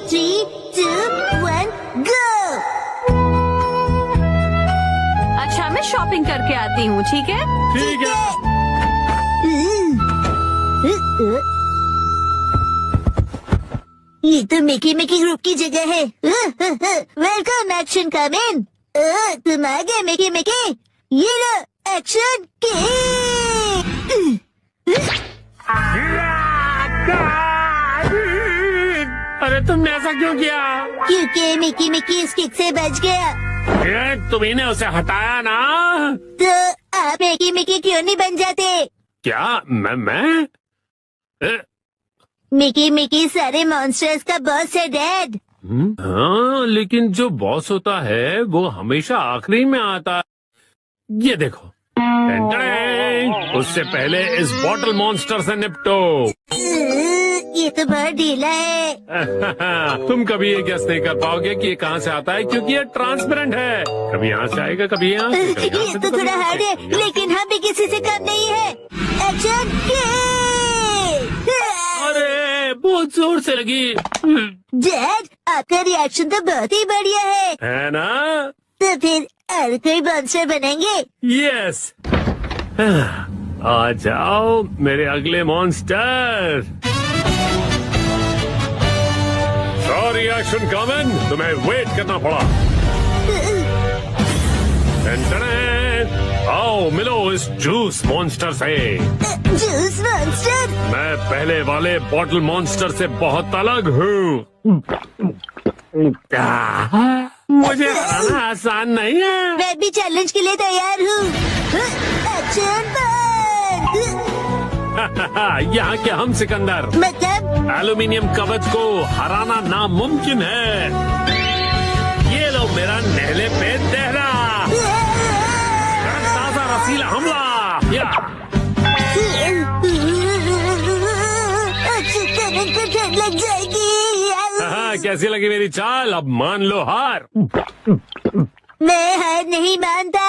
3, 2, 1, go! अच्छा मैं shopping करके आती हूँ, ठीक है? ठीक है। ये तो मिकी मिकी ग्रुप की जगह है। Welcome action coming. तुम आ गए मिकी मिकी। ये लो एक्शन किक। अरे तुमने ऐसा क्यों किया? क्योंकि मिकी मिकी इस किक से बच गया। तुम्ही ने उसे हटाया ना? तो आप मिकी मिकी क्यों नहीं बन जाते? क्या मैं? मिकी मिकी सारे मॉन्स्टर्स का बॉस है डैड। हाँ, लेकिन जो बॉस होता है वो हमेशा आखिरी में आता है। ये देखो, उससे पहले इस बॉटल मॉन्स्टर से निपटो। ये तो बहुत ढीला है। तुम कभी ये गेस नहीं कर पाओगे कि ये कहाँ से आता है, क्योंकि ये ट्रांसपेरेंट है। कभी यहाँ से आएगा, कभी यहाँ से, कभी यहाँ ये से, तो थोड़ा हार्ड है, लेकिन हम भी किसी से कम नहीं है। Action kick. अरे बहुत जोर से लगी। डैड आपका रिएक्शन तो बहुत ही बढ़िया है ना? तो फिर और कोई मॉन्स्टर बनेंगे? यस। आ जाओ मेरे अगले मॉन्स्टर। सॉरी एक्शन कॉमन, तुम्हें वेट करना पड़ा। आओ मिलो इस जूस मॉन्स्टर से। Juice monster? मैं पहले वाले बॉटल मॉन्स्टर से बहुत अलग हूँ। मुझे हराना आसान नहीं है। मैं भी चैलेंज के लिए तैयार हूँ। एक्शन यहाँ के हम सिकंदर मतलब एल्यूमिनियम कवच को हराना नामुमकिन है। ये लो मेरा नहले पे दहरा ताजा रसीला हमला। ठंड लग जाएगी। हाँ, कैसी लगी मेरी चाल? अब मान लो हार। मैं हार नहीं मानता।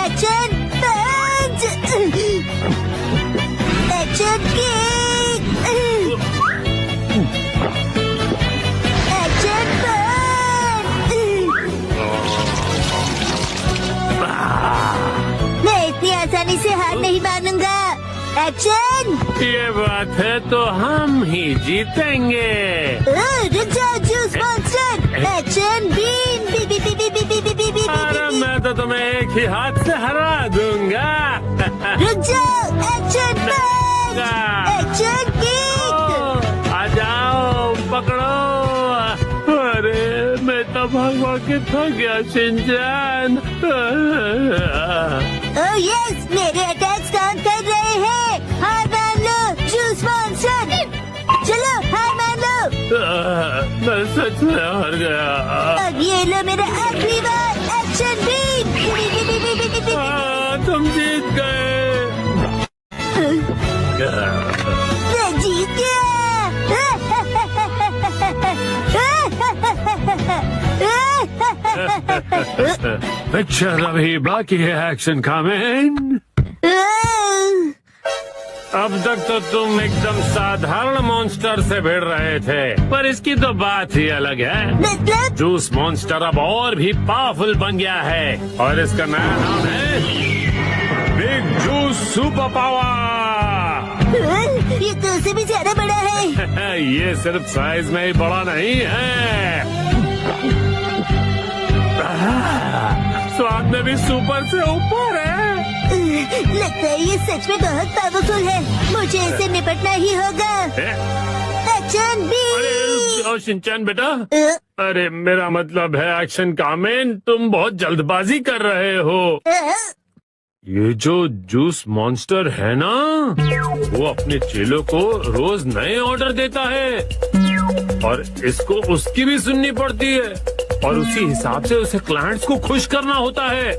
Action punch. Action kick. Action punch. मैं इतनी आसानी से हार नहीं मानूंगा। एक्शन। ये बात है तो हम ही जीतेंगे। रुक जाओ जूस मॉन्स्टर। Action beam. बी बी बी बी बी बी बी बी बी। अरे मैं तो तुम्हें एक ही हाथ से हरा दूंगा। रुक जाओ। Action punch. Action kick. आ जाओ, पकड़ो। अरे मैं तो भाग के थक गया शिनचैन। ओह यस, मेरे अटैक्स काम कर रहे हैं। हार मान लो जूस मॉन्स्टर। चलो हार मान लो। मैं सच में हार गया। अब ये लो मेरा आखिरी बार। Action beam. तुम जीत गए। मैं जीत गया। पिक्चर अभी बाकी है एक्शन कमेंट। अब तक तो तुम एकदम साधारण मॉन्स्टर से भिड़ रहे थे, पर इसकी तो बात ही अलग है। मतलब जूस मॉन्स्टर अब और भी पावरफुल बन गया है और इसका नया नाम है बिग जूस सुपर पावर। ये तो उससे भी ज्यादा बड़ा है। ये सिर्फ साइज में ही बड़ा नहीं है, स्वाद में भी सुपर से ऊपर है। लगता है ये सच में बहुत पावरफुल है। मुझे इसे निपटना ही होगा। Action B. अरे शिनचैन बेटा, अरे मेरा मतलब है एक्शन कामेन, तुम बहुत जल्दबाजी कर रहे हो। ये जो जूस मॉन्स्टर है ना, वो अपने चेलों को रोज नए ऑर्डर देता है और इसको उसकी भी सुननी पड़ती है और उसी हिसाब से उसे क्लाइंट्स को खुश करना होता है।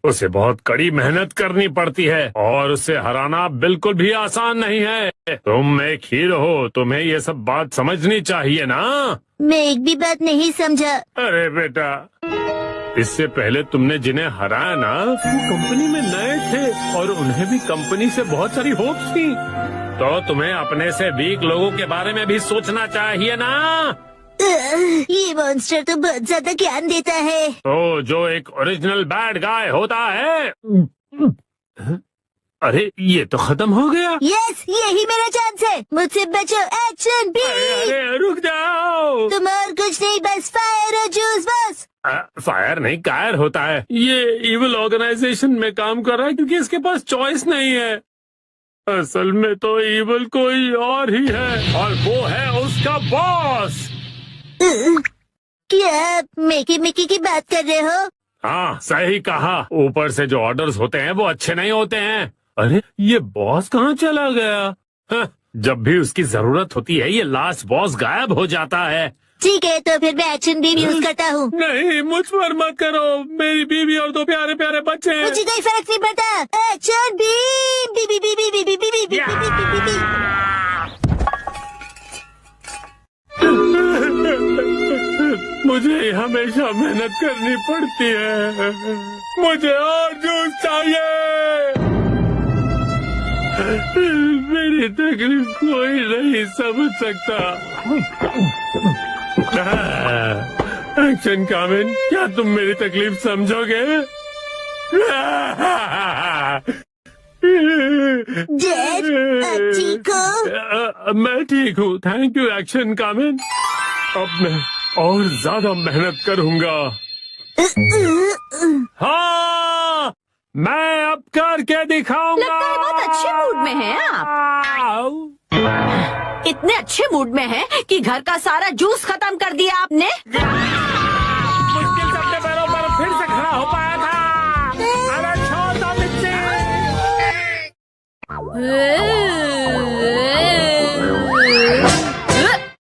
उसे बहुत कड़ी मेहनत करनी पड़ती है और उसे हराना बिल्कुल भी आसान नहीं है। तुम एक हीरो हो, तुम्हें ये सब बात समझनी चाहिए ना। मैं एक भी बात नहीं समझा। अरे बेटा, इससे पहले तुमने जिन्हें हराया ना, वो कंपनी में नए थे और उन्हें भी कंपनी से बहुत सारी होप्स थी। तो तुम्हें अपने से वीक लोगों के बारे में भी सोचना चाहिए ना। ये मॉन्स्टर तो बहुत ज्यादा ज्ञान देता है। तो जो एक ओरिजिनल बैड गाय होता है। अरे ये तो खत्म हो गया। यस, यही मेरा चांस है। मुझसे बचो, एक्शन भी। अरे रुक जाओ। तुम और कुछ नहीं, बस फायर और जूस बस। फायर नहीं, कायर होता है। ये इविल ऑर्गेनाइजेशन में काम कर रहा है क्योंकि इसके पास चॉइस नहीं है। असल में तो इविल कोई और ही है और वो है उसका बॉस। क्या आप मिकी मिकी की बात कर रहे हो? हाँ सही कहा। ऊपर से जो ऑर्डर्स होते हैं वो अच्छे नहीं होते हैं। अरे ये बॉस कहाँ चला गया? हाँ, जब भी उसकी जरूरत होती है ये लास्ट बॉस गायब हो जाता है। ठीक है, तो फिर मैं एक्शन बीम यूज करता हूँ। नहीं मुझ पर मत करो, मेरी बीवी और दो प्यारे प्यारे बच्चे हैं। मुझे कोई फर्क नहीं पड़ता। एक्शन बीम, बी बी बी बी बी बी बी बी बी बी बी बी। मुझे हमेशा मेहनत करनी पड़ती है। मुझे और जूस चाहिए। मेरी तकलीफ कोई नहीं समझ सकता। एक्शन कामिन, क्या तुम मेरी तकलीफ समझोगे? डैड, आप ठीक हो? मैं ठीक हूँ, थैंक यू एक्शन कामिन। अब मैं और ज्यादा मेहनत करूँगा। हाँ, मैं अब करके दिखाऊंगा। लगता है बहुत अच्छे मूड में हैं आप। इतने अच्छे मूड में हैं कि घर का सारा जूस खत्म कर दिया आपने। मुश्किल से अपने पैरों पर फिर से खड़ा हो पाया था। अरे छोड़ दो मिट्टी।